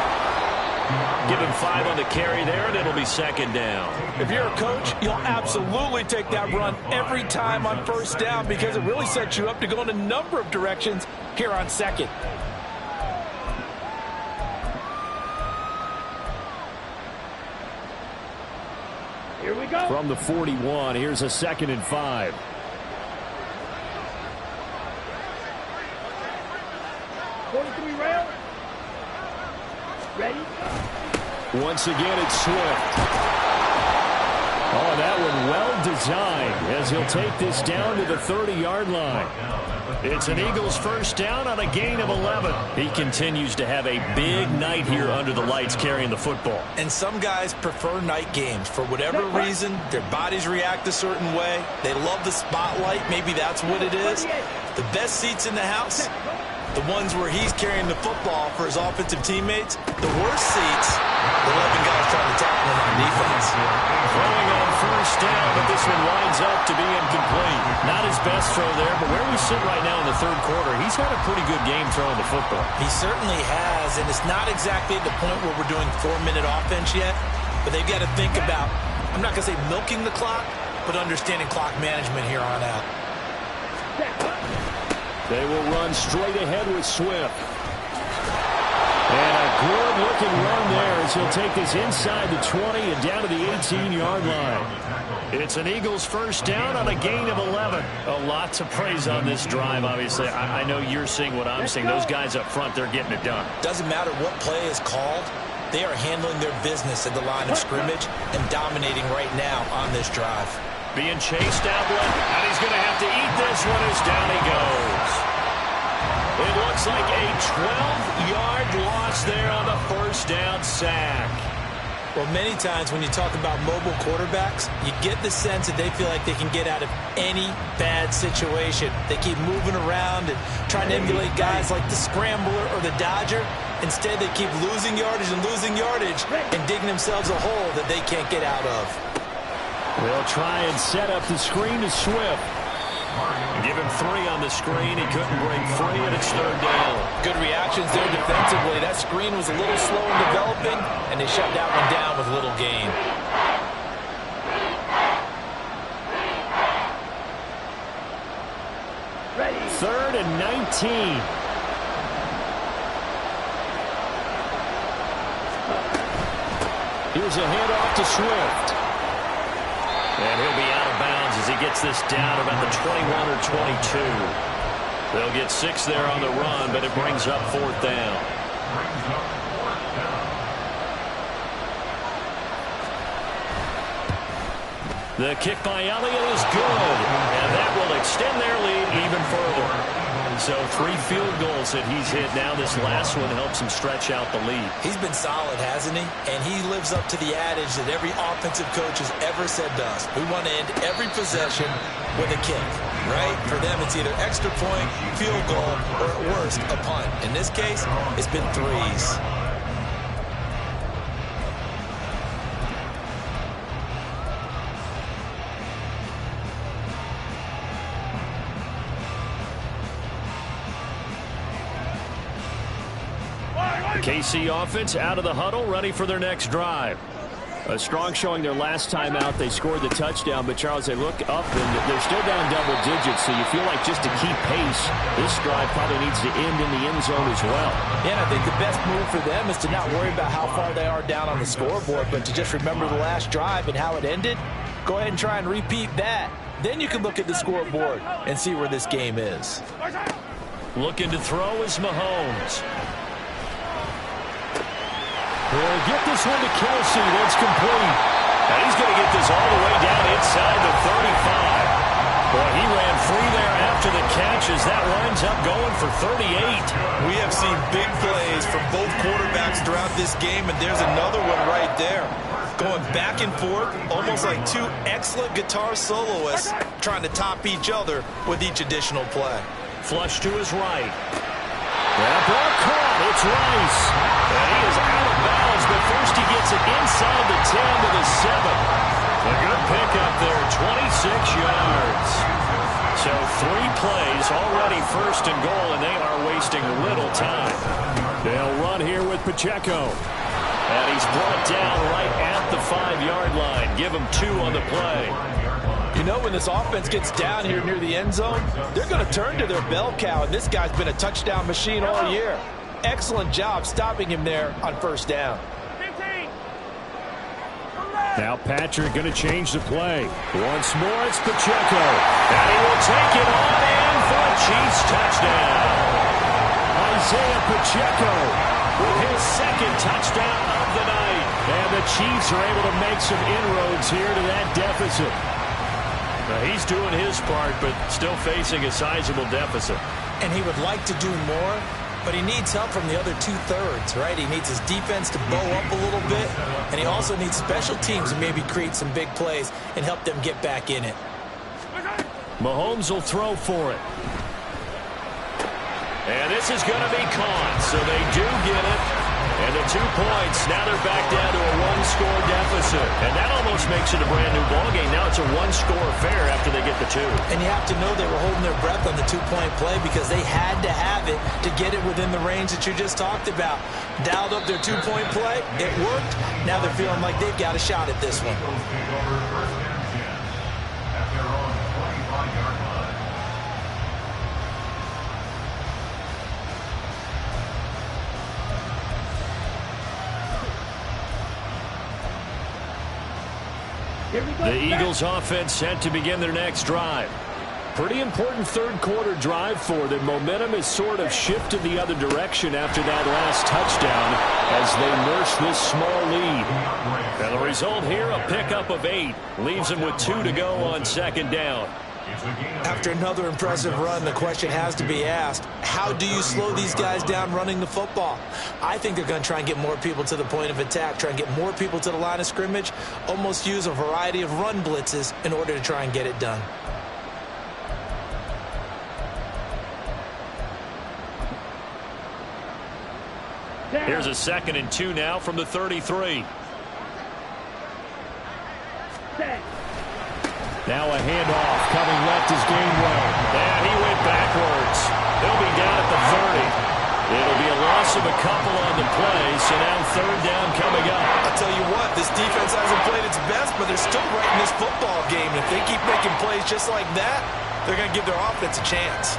Give him 5 on the carry there, and it'll be 2nd down. If you're a coach, you'll absolutely take that run every time on first down because it really sets you up to go in a number of directions here on 2nd. Here we go. From the 41, here's a 2nd and 5. Rail. Ready? Once again, it's Swift. Oh, that one well designed as he'll take this down to the 30-yard line. It's an Eagles first down on a gain of 11. He continues to have a big night here under the lights carrying the football. And some guys prefer night games. For whatever reason, their bodies react a certain way. They love the spotlight. Maybe that's what it is. The best seats in the house, the ones where he's carrying the football for his offensive teammates. The worst seats, the 11 guys trying to tackle him on defense. Throwing on first down, but this one winds up to be incomplete. Not his best throw there, but where we sit right now in the third quarter, he's had a pretty good game throwing the football. He certainly has, and it's not exactly at the point where we're doing 4-minute offense yet, but they've got to think about, I'm not going to say milking the clock, but understanding clock management here on out. They will run straight ahead with Swift. And a good-looking run there as he'll take this inside the 20 and down to the 18-yard line. It's an Eagles first down on a gain of 11. A lot to praise on this drive, obviously. I know you're seeing what I'm seeing. Those guys up front, they're getting it done. Doesn't matter what play is called. They are handling their business at the line of scrimmage and dominating right now on this drive. Being chased out one, and he's going to have to eat this one as down he goes. It looks like a 12-yard loss there on the first down sack. Well, many times when you talk about mobile quarterbacks, you get the sense that they feel like they can get out of any bad situation. They keep moving around and trying to emulate guys like the Scrambler or the Dodger. Instead, they keep losing yardage and digging themselves a hole that they can't get out of. They'll try and set up the screen to Swift. Give him 3 on the screen. He couldn't break free, and it's third down. Good reactions there defensively. That screen was a little slow in developing, and they shut that one down with little gain. Ready. 3rd and 19. Here's a handoff to Swift. And he'll be out of bounds as he gets this down about the 21 or 22. They'll get 6 there on the run, but it brings up 4th down. The kick by Elliott is good, and that will extend their lead even further. So 3 field goals that he's hit now. This last one helps him stretch out the lead. He's been solid, hasn't he? And he lives up to the adage that every offensive coach has ever said to us. We want to end every possession with a kick, right? For them, it's either extra point, field goal, or at worst, a punt. In this case, it's been 3s. KC offense out of the huddle, ready for their next drive. A strong showing their last time out. They scored the touchdown, but Charles, they look up and they're still down double digits, so you feel like just to keep pace, this drive probably needs to end in the end zone as well. Yeah, and I think the best move for them is to not worry about how far they are down on the scoreboard, but to just remember the last drive and how it ended. Go ahead and try and repeat that. Then you can look at the scoreboard and see where this game is. Looking to throw is Mahomes. He'll get this one to Kelsey. That's complete. And he's going to get this all the way down inside the 35. Boy, he ran free there after the catch as that winds up going for 38. We have seen big plays from both quarterbacks throughout this game, and there's another one right there. Going back and forth, almost like 2 excellent guitar soloists trying to top each other with each additional play. Flush to his right. That ball caught. It's Rice. And he is out of bounds, but first he gets it inside the 10 to the 7. A good pickup there, 26 yards. So 3 plays, already first and goal, and they are wasting little time. They'll run here with Pacheco. And he's brought down right at the 5-yard line. Give him 2 on the play. You know, when this offense gets down here near the end zone, they're going to turn to their bell cow, and this guy's been a touchdown machine all year. Excellent job stopping him there on first down. 15. Now Patrick going to change the play. Once more, it's Pacheco. And he will take it on in for a Chiefs touchdown. Isaiah Pacheco With his 2nd touchdown of the night. And the Chiefs are able to make some inroads here to that deficit. He's doing his part, but still facing a sizable deficit. And he would like to do more, but he needs help from the other 2/3, right? He needs his defense to bow up a little bit, and he also needs special teams to maybe create some big plays and help them get back in it. Mahomes will throw for it. And this is going to be caught, so they do get it. And the 2 points, now they're back down to a 1-score deficit. And that almost makes it a brand-new ballgame. Now it's a 1-score affair after they get the 2. And you have to know they were holding their breath on the 2-point play because they had to have it to get it within the range that you just talked about. Dialed up their 2-point play. It worked. Now they're feeling like they've got a shot at this one. The Eagles offense set to begin their next drive. Pretty important 3rd quarter drive for them. Momentum has sort of shifted the other direction after that last touchdown as they nurse this small lead. And the result here, a pickup of 8. Leaves them with 2 to go on 2nd down. After another impressive run, the question has to be asked, how do you slow these guys down running the football? I think they're going to try and get more people to the point of attack, try and get more people to the line of scrimmage, almost use a variety of run blitzes in order to try and get it done. Here's a 2nd and 2 now from the 33. Now a handoff coming left is Gainwell. And he went backwards. He'll be down at the 30. It'll be a loss of a couple on the play, so now 3rd down coming up. I'll tell you what, this defense hasn't played its best, but they're still right in this football game. And if they keep making plays just like that, they're going to give their offense a chance.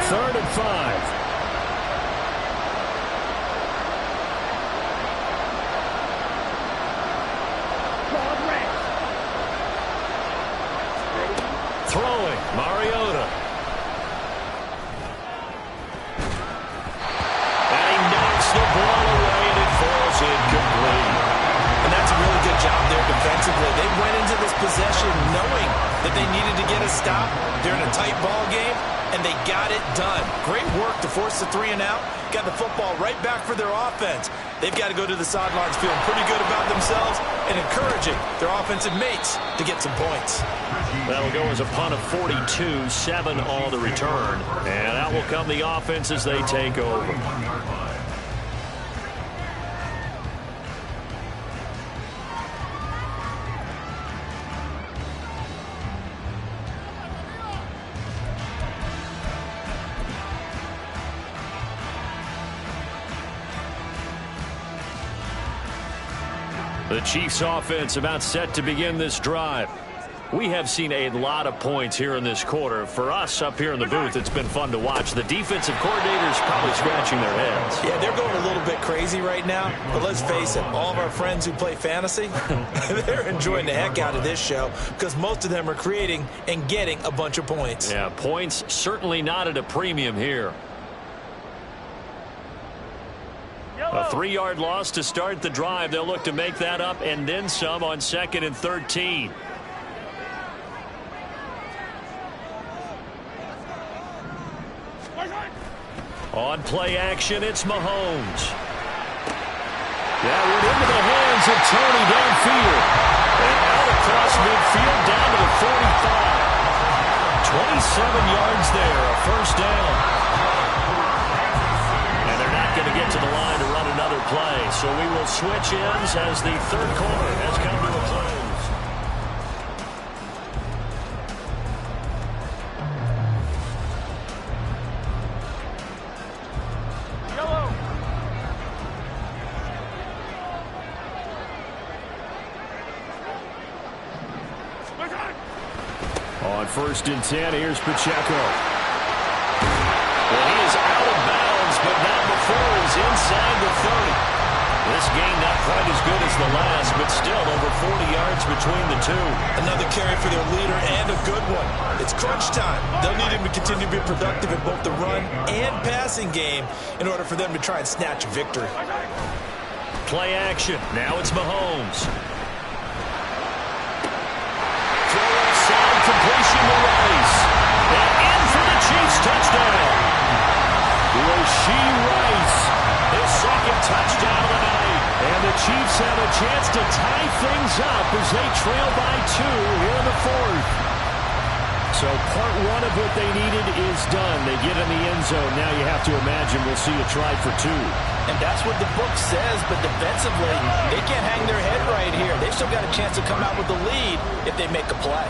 3rd and 5. Throwing, Mariota. And he knocks the ball away, and it falls incomplete. And that's a really good job there defensively. They went into this possession knowing that they needed to get a stop during a tight ball game, and they got it done. Great work to force the 3 and out. Got the football right back for their offense. They've got to go to the sidelines feeling pretty good about themselves and encouraging their offensive mates to get some points. That'll go as a punt of 42, 7 on the return. And out will come the offense as they take over. The Chiefs offense about set to begin this drive. We have seen a lot of points here in this quarter. For us up here in the booth, it's been fun to watch. The defensive coordinators probably scratching their heads. Yeah, they're going a little bit crazy right now. But let's face it, all of our friends who play fantasy, they're enjoying the heck out of this show because most of them are creating and getting a bunch of points. Yeah, points certainly not at a premium here. A 3-yard loss to start the drive. They'll look to make that up and then some on 2nd and 13. On play action, it's Mahomes. That went into the hands of Tony downfield. And out across midfield down to the 45. 27 yards there, a first down. And they're not going to get to the line to run another play. So we will switch ends as the third quarter has come to a close. On 1st and 10, here's Pacheco. Well, he is out of bounds, but not before he's inside the 30. This game not quite as good as the last, but still over 40 yards between the two. Another carry for their leader and a good one. It's crunch time. They'll need him to continue to be productive in both the run and passing game in order for them to try and snatch a victory. Play action. Now it's Mahomes. Completion to Rice. And in for the Chiefs touchdown. Rashee Rice, his 2nd touchdown of the night. And the Chiefs have a chance to tie things up as they trail by 2 here in the 4th. So part 1 of what they needed is done. They get in the end zone. Now you have to imagine we'll see a try for 2. And that's what the book says, but defensively, they can't hang their head right here. They've still got a chance to come out with the lead if they make a play.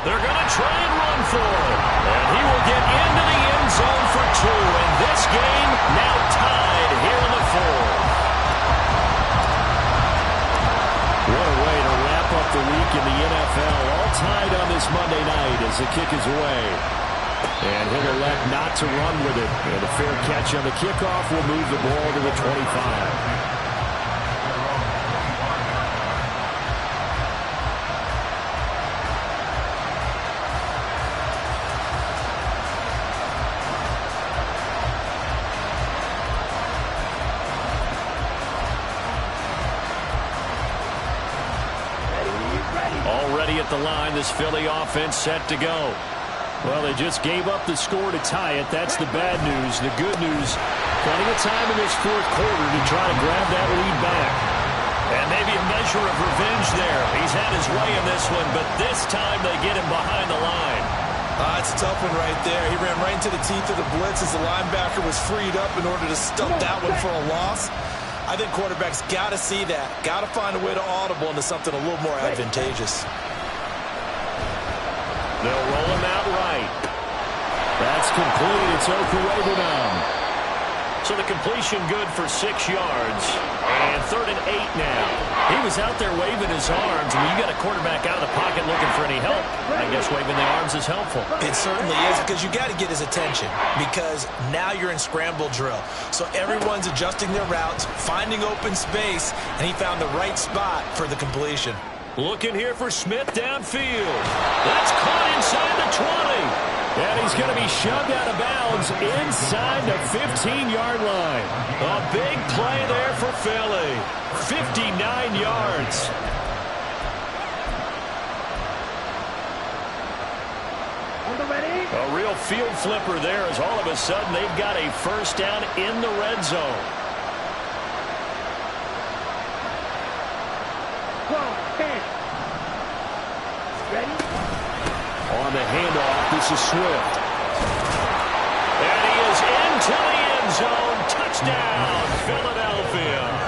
They're going to try and run for it. And he will get into the end zone for 2. And this game now tied here in the 4th. What a way to wrap up the week in the NFL. All tied on this Monday night as the kick is away. And he'll elect not to run with it. And a fair catch on the kickoff will move the ball to the 25. At the line, this Philly offense set to go. Well, they just gave up the score to tie it. That's the bad news. The good news, plenty of time in this 4th quarter to try to grab that lead back. And maybe a measure of revenge there. He's had his way in this one, but this time they get him behind the line. It's a tough one right there. He ran right into the teeth of the blitz as the linebacker was freed up in order to stump that one for a loss. I think quarterbacks got to see that. Got to find a way to audible into something a little more advantageous. They'll roll him out right. That's complete. It's Okuwebunam. So the completion good for 6 yards. And 3rd and 8 now. He was out there waving his arms. When you got a quarterback out of the pocket looking for any help, I guess waving the arms is helpful. It certainly is, because you got to get his attention, because now you're in scramble drill. So everyone's adjusting their routes, finding open space, and he found the right spot for the completion. Looking here for Smith downfield. That's caught inside the 20. And he's going to be shoved out of bounds inside the 15-yard line. A big play there for Philly. 59 yards. On the ready. A real field flipper there as all of a sudden they've got a first down in the red zone. 12, 10. Ready? On the handoff, this is Swift. And he is into the end zone. Touchdown, Philadelphia.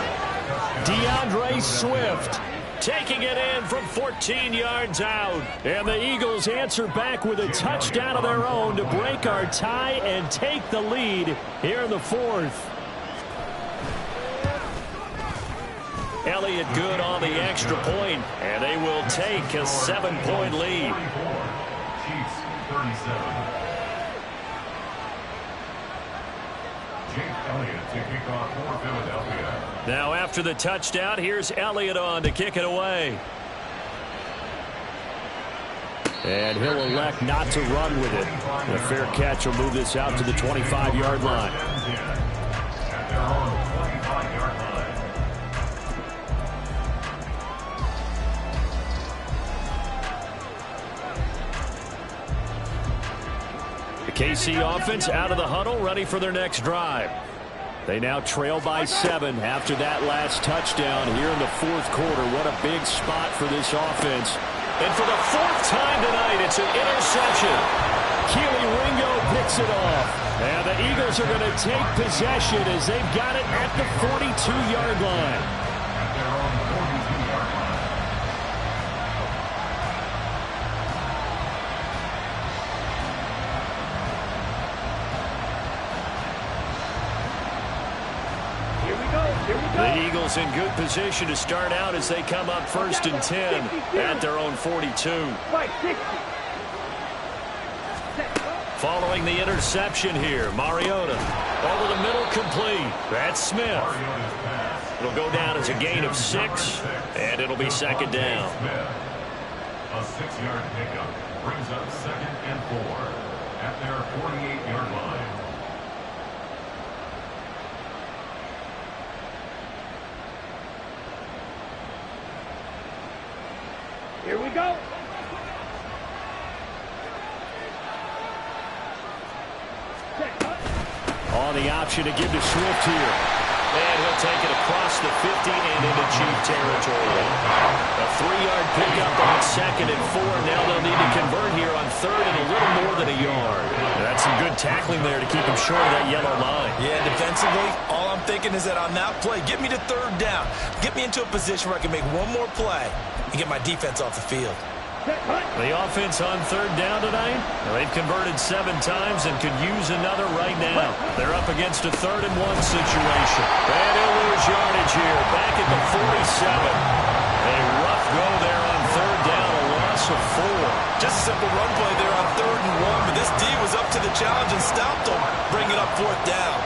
DeAndre Swift taking it in from 14 yards out. And the Eagles answer back with a touchdown of their own to break our tie and take the lead here in the fourth. Elliott good on the extra point, and they will take a 7-point lead. Chiefs 37. Jake Elliott to kick off for Philadelphia. Now after the touchdown, here's Elliott on to kick it away. And he'll elect not to run with it. A fair catch will move this out to the 25-yard line. At their own 25-yard line. The KC offense out of the huddle, ready for their next drive. They now trail by 7 after that last touchdown here in the fourth quarter. What a big spot for this offense. And for the fourth time tonight, it's an interception. Keely Ringo picks it off. And the Eagles are going to take possession as they've got it at the 42-yard line. At their own 42-yard line. The Eagles in good position to start out as they come up 1st and 10 at their own 42. Following the interception here, Mariota over the middle complete. That's Smith. It'll go down as a gain of 6, and it'll be 2nd down. A 6-yard pickup brings up 2nd and 4 at their 48-yard line. Here we go. On the option to give to Swift here. And he'll take it across the 50 and into Chief territory. A 3-yard pickup on 2nd and 4. Now they'll need to convert here on 3rd and a little more than a yard. That's some good tackling there to keep him short of that yellow line. Yeah, defensively, all I'm thinking is that on that play, get me to 3rd down. Get me into a position where I can make one more play and get my defense off the field. The offense on 3rd down tonight, they've converted 7 times and could use another right now. They're up against a 3rd and 1 situation. And he'll lose yardage here, back at the 47. A rough go there on 3rd down, a loss of 4. Just a simple run play there on 3rd and 1, but this D was up to the challenge and stopped them, bringing up 4th down.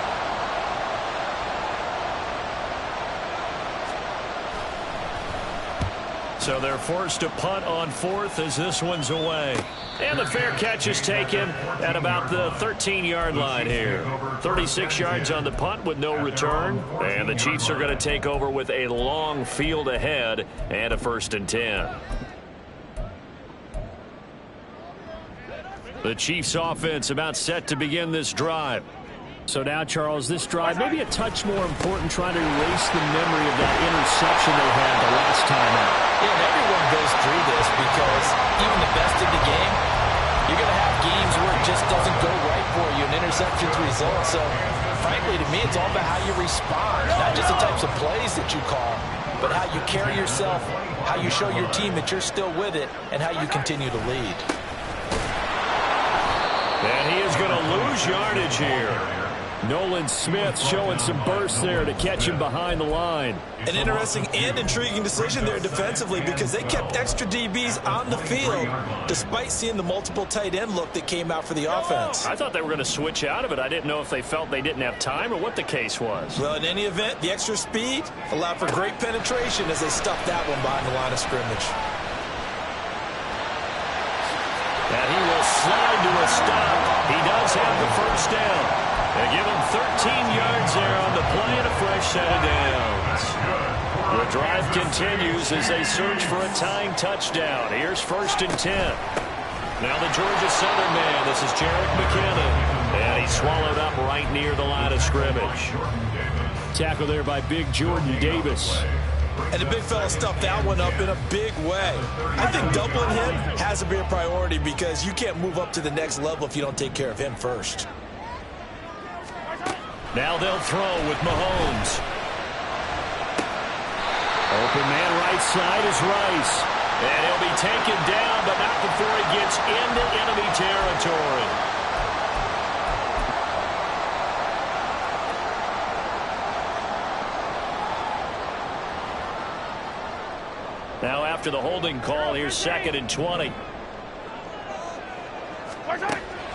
So they're forced to punt on 4th as this one's away. And the fair catch is taken at about the 13-yard line here. 36 yards on the punt with no return. And the Chiefs are going to take over with a long field ahead and a 1st and 10. The Chiefs offense about set to begin this drive. So now, Charles, this drive maybe a touch more important, trying to erase the memory of that interception they had the last time out. Yeah, and everyone goes through this because even the best of the game, you're going to have games where it just doesn't go right for you, and interceptions result. So, frankly, to me, it's all about how you respond, not just the types of plays that you call, but how you carry yourself, how you show your team that you're still with it, and how you continue to lead. And he is going to lose yardage here. Nolan Smith showing some burst there to catch him behind the line. An interesting and intriguing decision there defensively because they kept extra DBs on the field despite seeing the multiple tight end look that came out for the offense. I thought they were going to switch out of it. I didn't know if they felt they didn't have time or what the case was. Well, in any event, the extra speed allowed for great penetration as they stuffed that one behind the line of scrimmage. And he will slide to a stop. He does have the first down. They give him 13 yards there on the play and a fresh set of downs. The drive continues as they search for a tying touchdown. Here's 1st and 10. Now the Georgia Southern man. This is Jerick McKinnon. And he's swallowed up right near the line of scrimmage. Tackle there by big Jordan Davis. And the big fella stuffed that one up in a big way. I think doubling him has to be a priority because you can't move up to the next level if you don't take care of him first. Now they'll throw with Mahomes. Open man right side is Rice. And he'll be taken down, but not before he gets into enemy territory. Now after the holding call, here's 2nd and 20.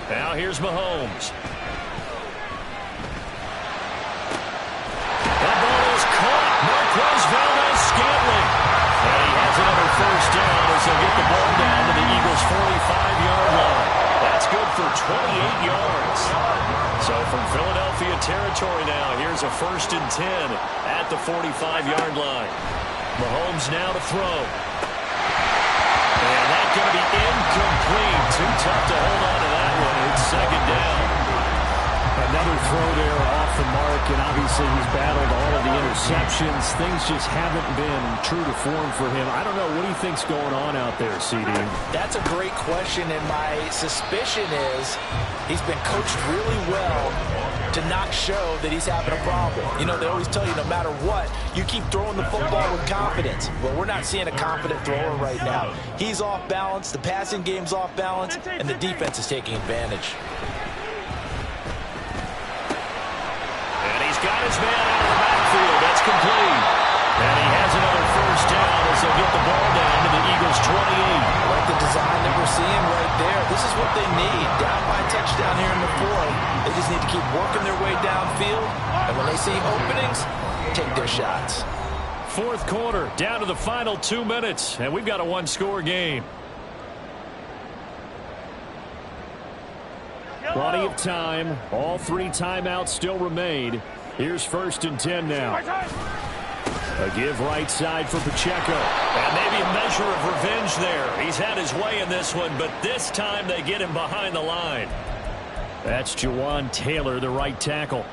Now here's Mahomes. The ball is caught. Marquez Valdes-Scantling. And he has another 1st down as they'll get the ball down to the Eagles' 45-yard line. That's good for 28 yards. So from Philadelphia territory now, here's a 1st and 10 at the 45-yard line. Mahomes now to throw. And that's going to be incomplete. Too tough to hold on to that one. It's 2nd down. Another throw there off the mark, and obviously he's battled all of the interceptions. Things just haven't been true to form for him. I don't know. What do you think's going on out there, CD? That's a great question, and my suspicion is he's been coached really well to not show that he's having a problem. You know, they always tell you no matter what, you keep throwing the football with confidence. Well, we're not seeing a confident thrower right now. He's off balance, the passing game's off balance, and the defense is taking advantage. And he's got his man out of the backfield. That's complete. And he has another 1st down as they'll get the ball down to the Eagles' 28. I like the design that we're seeing right there. This is what they need. Down by a touchdown here in the 4th. They just need to keep working their way downfield. And when they see openings, take their shots. 4th quarter, down to the final 2 minutes. And we've got a 1-score game. Plenty of time. All 3 timeouts still remain. Here's 1st and 10 now. A give right side for Pacheco. And maybe a measure of revenge there. He's had his way in this one, but this time they get him behind the line. That's Jawan Taylor, the right tackle.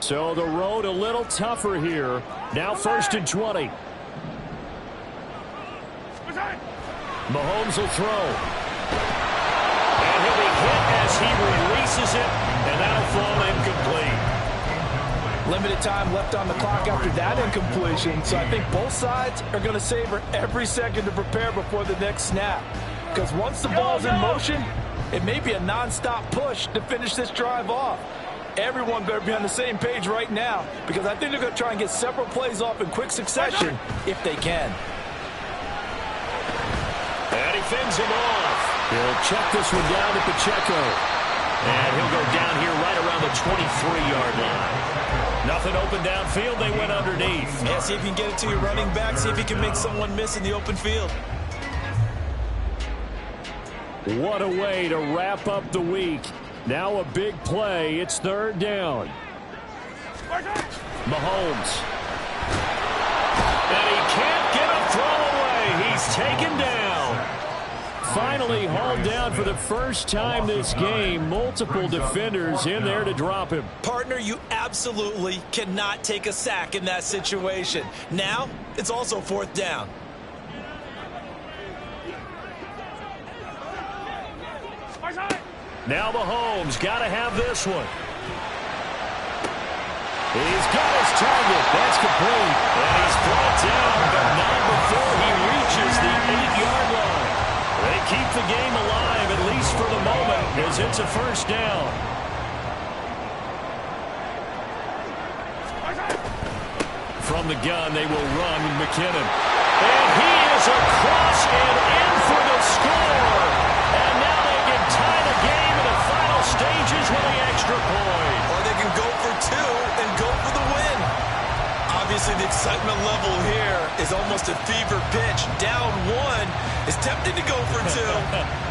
So the road a little tougher here. Now 1st and 20. Mahomes will throw. And he'll be hit as he releases it, and that'll fall incomplete. Limited time left on the clock after that incompletion, so I think both sides are going to savor every second to prepare before the next snap. Because once the ball's in motion, it may be a non-stop push to finish this drive off. Everyone better be on the same page right now, because I think they're going to try and get several plays off in quick succession if they can. And he fends him off. He'll check this one down to Pacheco. And he'll go down here right around the 23-yard line. Nothing open downfield. They went underneath. Yeah, see if you can get it to your running back. See if you can make someone miss in the open field. What a way to wrap up the week. Now a big play. It's 3rd down. Mahomes. And he can't get a throw away. He's taken down. Finally hauled down for the first time this game. Multiple defenders in there to drop him. Partner, you absolutely cannot take a sack in that situation. Now, it's also 4th down. Now Mahomes got to have this one. He's got his target. That's complete. And he's brought down, but not before he reaches the 8-yard line. They keep the game alive, at least for the moment, as it's a 1st down. From the gun, they will run with McKinnon. And he is across and in for the score. And now they can tie the game in the final stages with the extra point. Or they can go for 2 and go for the win. Obviously, the excitement level here is almost a fever pitch. Down 1 is tempted to go for two.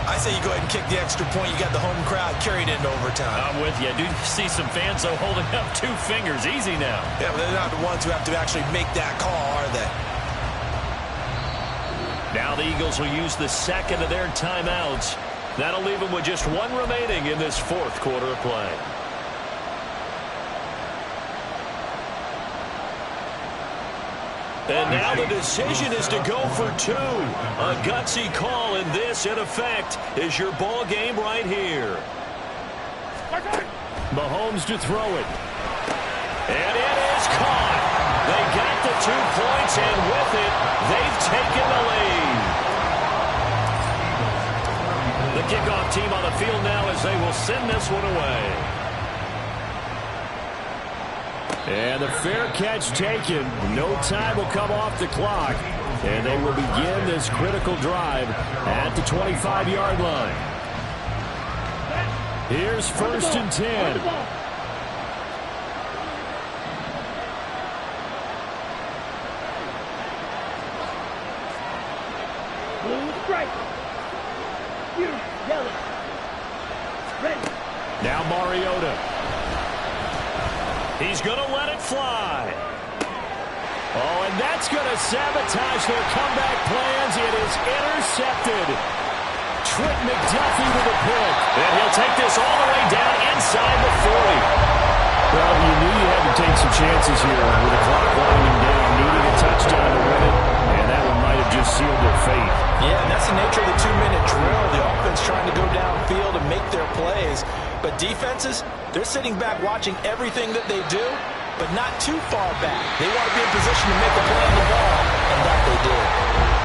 I say you go ahead and kick the extra point. You got the home crowd carried into overtime. I'm with you. I do see some fans, though, holding up 2 fingers. Easy now. Yeah, but they're not the ones who have to actually make that call, are they? Now the Eagles will use the second of their timeouts. That'll leave them with just 1 remaining in this 4th quarter of play. And now the decision is to go for 2. A gutsy call, and this, in effect, is your ball game right here. Mahomes to throw it. And it is caught. They got the 2 points, and with it, they've taken the lead. The kickoff team on the field now as they will send this one away. And the fair catch taken. No time will come off the clock. And they will begin this critical drive at the 25-yard line. Here's 1st and 10. Blue strike. You yellow. Ready. Now Mariota. He's going to let it fly. Oh, and that's going to sabotage their comeback plans. It is intercepted. Trent McDuffie with a pick. And he'll take this all the way down inside the 40. Well, you knew you had to take some chances here with the clock winding down, needing a touchdown to win it, and that one might have just sealed their fate. Yeah, and that's the nature of the 2-minute drill. The offense trying to go downfield and make their plays. But defenses, they're sitting back watching everything that they do, but not too far back. They want to be in position to make a play on the ball, and that they did.